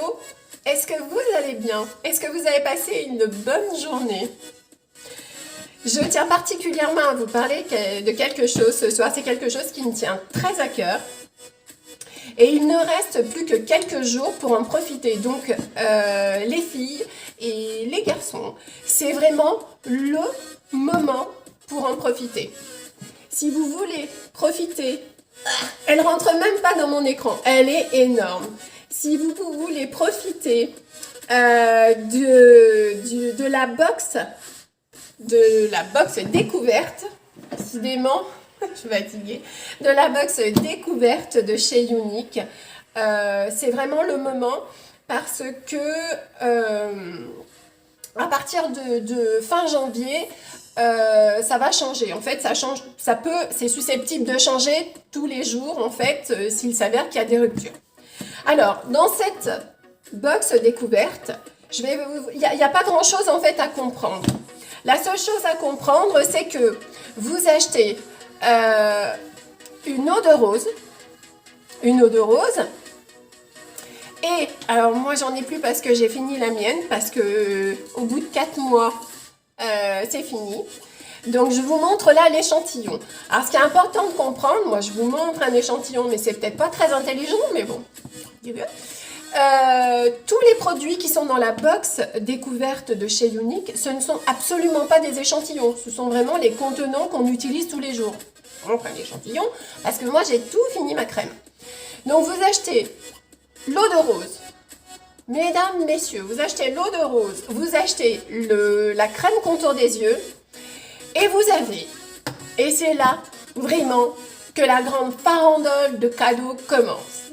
Hello, est-ce que vous allez bien? Est-ce que vous avez passé une bonne journée? Je tiens particulièrement à vous parler de quelque chose ce soir, c'est quelque chose qui me tient très à cœur. Et il ne reste plus que quelques jours pour en profiter. Donc les filles et les garçons, c'est vraiment le moment pour en profiter. Si vous voulez profiter, elle rentre même pas dans mon écran, elle est énorme. Si vous voulez profiter de la box découverte, décidément, je suis fatiguée, de la box découverte de chez Younique, c'est vraiment le moment parce que à partir de fin janvier, ça va changer. En fait, ça change, c'est susceptible de changer tous les jours, en fait, s'il s'avère qu'il y a des ruptures. Alors, dans cette box découverte, il n'y a pas grand-chose en fait à comprendre. La seule chose à comprendre, c'est que vous achetez une eau de rose, et alors moi j'en ai plus parce que j'ai fini la mienne, parce que au bout de 4 mois, c'est fini. Donc je vous montre là l'échantillon. Alors ce qui est important de comprendre, moi je vous montre un échantillon, mais c'est peut-être pas très intelligent, mais bon. Tous les produits qui sont dans la box découverte de chez Younique, ce ne sont absolument pas des échantillons. Ce sont vraiment les contenants qu'on utilise tous les jours. Donc un échantillon, parce que moi j'ai tout fini ma crème. Donc vous achetez l'eau de rose. Mesdames, messieurs, vous achetez l'eau de rose, vous achetez la crème contour des yeux, et vous avez, et c'est là vraiment que la grande farandole de cadeaux commence.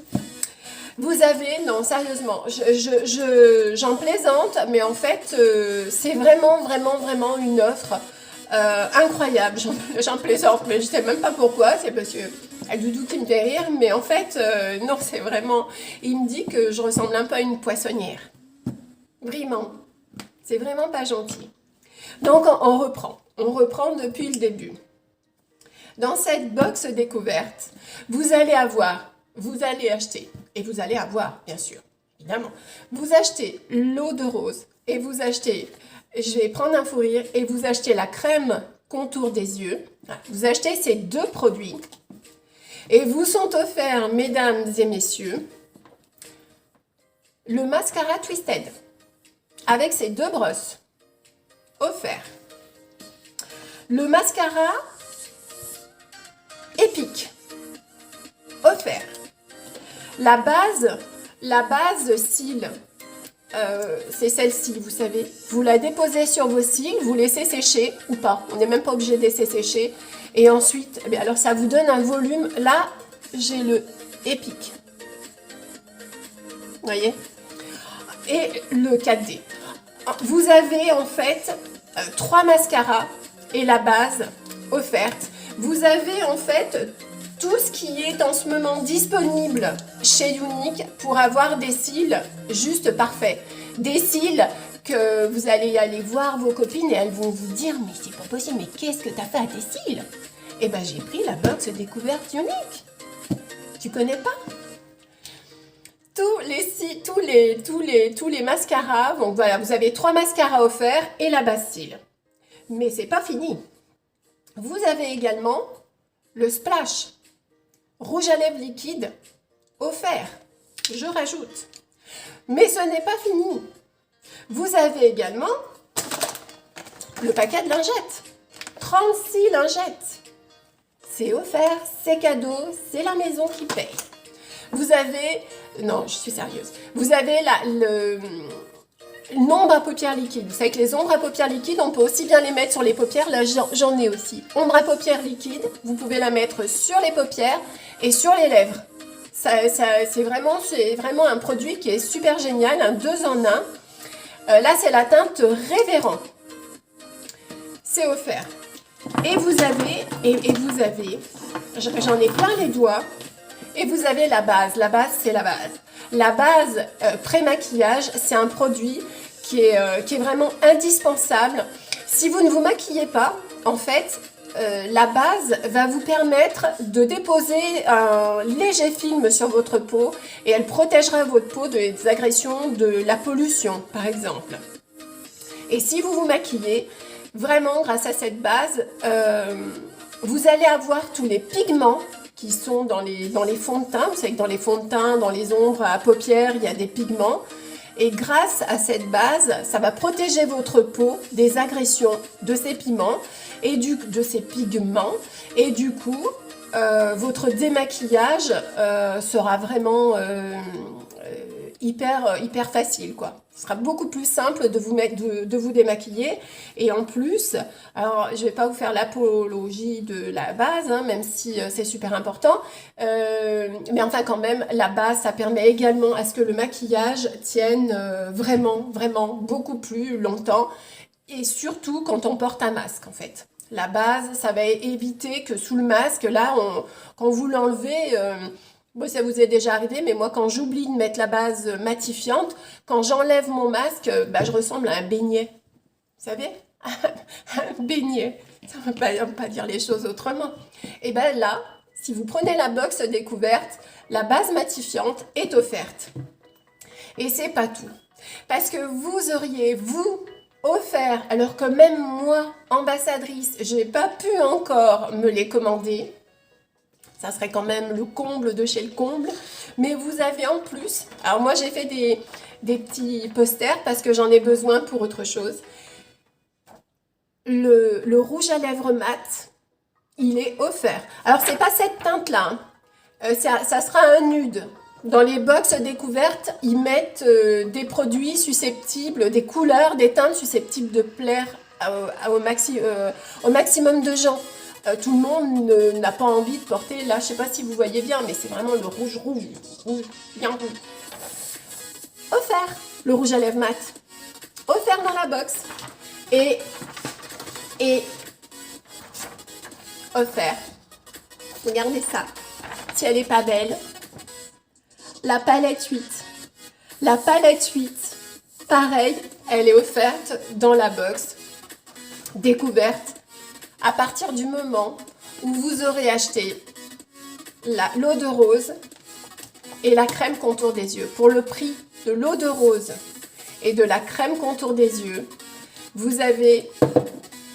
Vous avez, non sérieusement, j'en plaisante, mais en fait c'est vraiment une offre incroyable. J'en plaisante, mais je sais même pas pourquoi, c'est parce que Doudou qui me fait rire, mais en fait non, c'est vraiment, il me dit que je ressemble un peu à une poissonnière. Vraiment, c'est vraiment pas gentil. Donc on reprend depuis le début. Dans cette box découverte, vous allez acheter, et vous allez avoir, bien sûr, évidemment, vous achetez l'eau de rose, et vous achetez, je vais prendre un fou rire, et vous achetez la crème contour des yeux. Vous achetez ces deux produits, et vous sont offerts, mesdames et messieurs, le mascara Twisted, avec ces deux brosses, offert. Le mascara Epic, offert. La base cils, c'est celle-ci, vous savez. Vous la déposez sur vos cils, vous laissez sécher ou pas. On n'est même pas obligé de laisser sécher. Et ensuite, eh bien, alors ça vous donne un volume. Là, j'ai le Epic. Vous voyez? Et le 4D. Vous avez en fait 3 mascaras et la base offerte. Vous avez en fait tout ce qui est en ce moment disponible chez Younique pour avoir des cils juste parfaits. Des cils que vous allez aller voir vos copines et elles vont vous dire « Mais c'est pas possible, mais qu'est-ce que tu as fait à tes cils ?» Eh bien, j'ai pris la box découverte Younique. Tu connais pas? Tous les mascaras, donc voilà, vous avez 3 mascaras offerts et la base cils. Mais c'est pas fini. Vous avez également le splash. Rouge à lèvres liquide offert, je rajoute. Mais ce n'est pas fini. Vous avez également le paquet de lingettes. 36 lingettes. C'est offert, c'est cadeau, c'est la maison qui paye. Vous avez, non, je suis sérieuse. Vous avez l'ombre à paupières liquide. Vous savez que les ombres à paupières liquides, on peut aussi bien les mettre sur les paupières. Là, j'en ai aussi. Ombre à paupières liquide, vous pouvez la mettre sur les paupières et sur les lèvres. C'est vraiment un produit qui est super génial, un 2 en 1. Là, c'est la teinte Révérend. C'est offert. Et vous avez, j'en ai plein les doigts, et vous avez la base. La base, c'est la base. La base pré-maquillage, c'est un produit qui est vraiment indispensable. Si vous ne vous maquillez pas, en fait, la base va vous permettre de déposer un léger film sur votre peau et elle protégera votre peau des agressions de la pollution, par exemple. Et si vous vous maquillez, vraiment grâce à cette base, vous allez avoir tous les pigments qui sont dans les fonds de teint. Vous savez que dans les fonds de teint, dans les ombres à paupières, il y a des pigments. Et grâce à cette base, ça va protéger votre peau des agressions de ces pigments et de ces pigments. Et du coup, votre démaquillage sera vraiment hyper facile, quoi. Ce sera beaucoup plus simple de vous démaquiller. Et en plus, alors je vais pas vous faire l'apologie de la base, hein, même si c'est super important. Mais enfin quand même, la base, ça permet également à ce que le maquillage tienne vraiment beaucoup plus longtemps. Et surtout quand on porte un masque, en fait. La base, ça va éviter que sous le masque, là, quand vous l'enlevez... Bon, ça vous est déjà arrivé, mais moi, quand j'oublie de mettre la base matifiante, quand j'enlève mon masque, bah, je ressemble à un beignet. Vous savez? Un beignet. Ça ne veut pas dire les choses autrement. Et bien là, si vous prenez la box découverte, la base matifiante est offerte. Et c'est pas tout. Parce que vous auriez, vous, offert, alors que même moi, ambassadrice, je n'ai pas pu encore me les commander. Ça serait quand même le comble de chez le comble. Mais vous avez en plus... Alors moi, j'ai fait des petits posters parce que j'en ai besoin pour autre chose. Le rouge à lèvres mat, il est offert. Alors, c'est pas cette teinte-là. Hein. Ça sera un nude. Dans les box découvertes, ils mettent des produits susceptibles, des couleurs, des teintes susceptibles de plaire au maximum de gens. Tout le monde n'a pas envie de porter, là, je sais pas si vous voyez bien, mais c'est vraiment le rouge, bien rouge. Offert, le rouge à lèvres mat. Offert dans la box. Et offert. Regardez ça. Si elle n'est pas belle. La palette 8. La palette 8, pareil, elle est offerte dans la box. Découverte. À partir du moment où vous aurez acheté l'eau de rose et la crème contour des yeux. Pour le prix de l'eau de rose et de la crème contour des yeux, vous avez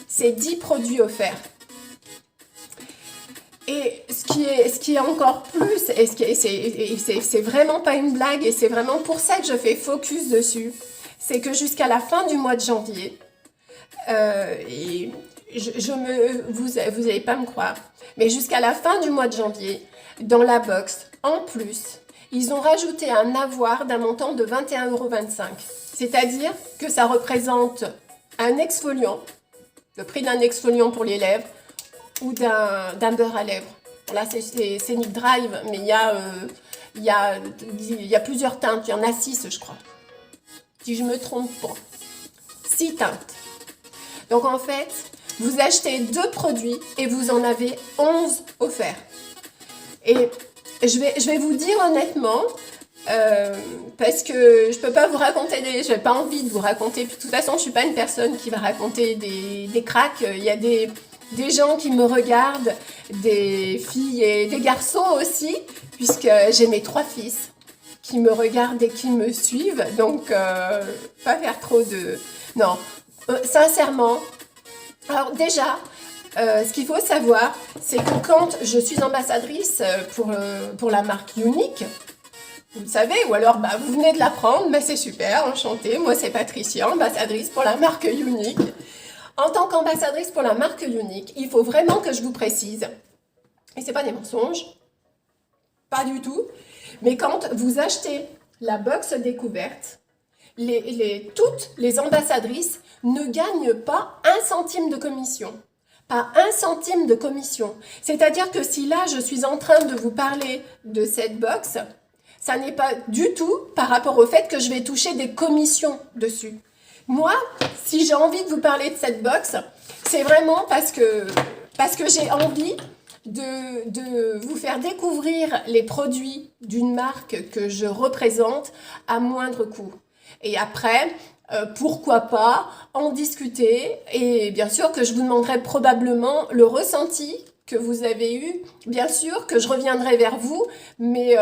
ces 10 produits offerts. Et ce qui est encore plus, et c'est vraiment pas une blague, et c'est vraiment pour ça que je fais focus dessus, c'est que jusqu'à la fin du mois de janvier, et vous n'allez pas me croire, mais jusqu'à la fin du mois de janvier, dans la box, en plus, ils ont rajouté un avoir d'un montant de 21,25 €. C'est-à-dire que ça représente un exfoliant, le prix d'un exfoliant pour les lèvres, ou d'un beurre à lèvres. Là, c'est Nick Drive, mais il y a plusieurs teintes, il y en a 6, je crois. Si je me trompe pas. 6 teintes. Donc en fait, vous achetez 2 produits et vous en avez 11 offerts. Et je vais vous dire honnêtement, parce que je peux pas vous raconter je n'ai pas envie de vous raconter, puis de toute façon je suis pas une personne qui va raconter des cracks. Il y a des gens qui me regardent, des filles et des garçons aussi, puisque j'ai mes 3 fils qui me regardent et qui me suivent, donc pas faire trop de... Non, sincèrement, alors déjà, ce qu'il faut savoir, c'est que quand je suis ambassadrice pour la marque Younique, vous le savez, ou alors bah, vous venez de l'apprendre, bah, c'est super, enchantée, moi c'est Patricia, ambassadrice pour la marque Younique. En tant qu'ambassadrice pour la marque Younique, il faut vraiment que je vous précise, et c'est pas des mensonges, pas du tout, mais quand vous achetez la box découverte, toutes les ambassadrices ne gagnent pas 1 centime de commission. Pas 1 centime de commission. C'est-à-dire que si là, je suis en train de vous parler de cette box, ça n'est pas du tout par rapport au fait que je vais toucher des commissions dessus. Moi, si j'ai envie de vous parler de cette box, c'est vraiment parce que j'ai envie de vous faire découvrir les produits d'une marque que je représente à moindre coût. Et après, pourquoi pas en discuter. Et bien sûr que je vous demanderai probablement le ressenti que vous avez eu. Bien sûr que je reviendrai vers vous, mais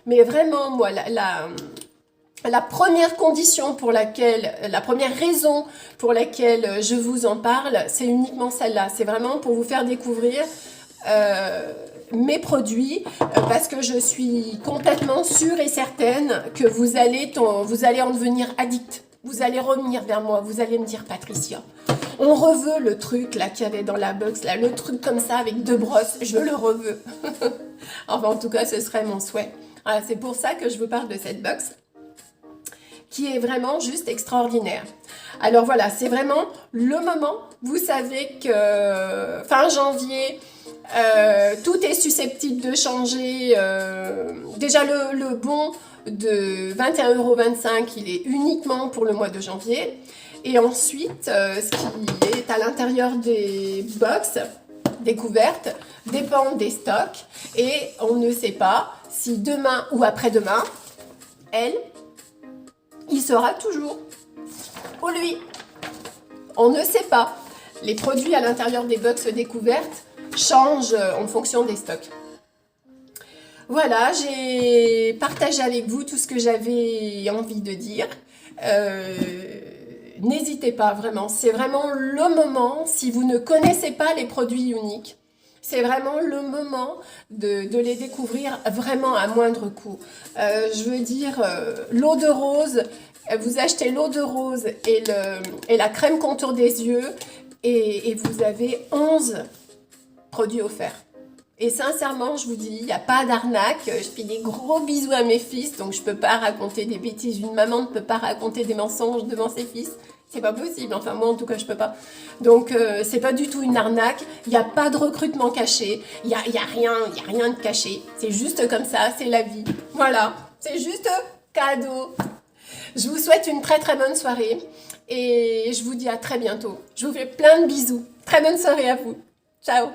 vraiment, moi, la première condition pour laquelle, la première raison pour laquelle je vous en parle, c'est uniquement celle-là. C'est vraiment pour vous faire découvrir mes produits parce que je suis complètement sûre et certaine que vous allez en devenir addict. Vous allez revenir vers moi, vous allez me dire Patricia, on reveut le truc là qu'il y avait dans la box, là, le truc comme ça avec 2 brosses, je le reveut. Enfin en tout cas ce serait mon souhait. Voilà, c'est pour ça que je vous parle de cette box qui est vraiment juste extraordinaire. Alors voilà, c'est vraiment le moment. Vous savez que fin janvier, tout est susceptible de changer. Déjà le bon de 21,25 €, il est uniquement pour le mois de janvier. Et ensuite, ce qui est à l'intérieur des box, des couvertes, dépend des stocks. Et on ne sait pas si demain ou après-demain, il sera toujours pour lui. On ne sait pas. Les produits à l'intérieur des box découvertes changent en fonction des stocks. Voilà, j'ai partagé avec vous tout ce que j'avais envie de dire. N'hésitez pas, vraiment. C'est vraiment le moment, si vous ne connaissez pas les produits uniques, c'est vraiment le moment de les découvrir vraiment à moindre coût. Je veux dire, l'eau de rose, vous achetez l'eau de rose et la crème contour des yeux et vous avez 11 produits offerts. Et sincèrement, je vous dis, il n'y a pas d'arnaque. Je fais des gros bisous à mes fils, donc je ne peux pas raconter des bêtises. Une maman ne peut pas raconter des mensonges devant ses fils. C'est pas possible. Enfin, moi, en tout cas, je peux pas. Donc, c'est pas du tout une arnaque. Il n'y a pas de recrutement caché. Il y a rien de caché. C'est juste comme ça, c'est la vie. Voilà. C'est juste cadeau. Je vous souhaite une très très bonne soirée. Et je vous dis à très bientôt. Je vous fais plein de bisous. Très bonne soirée à vous. Ciao.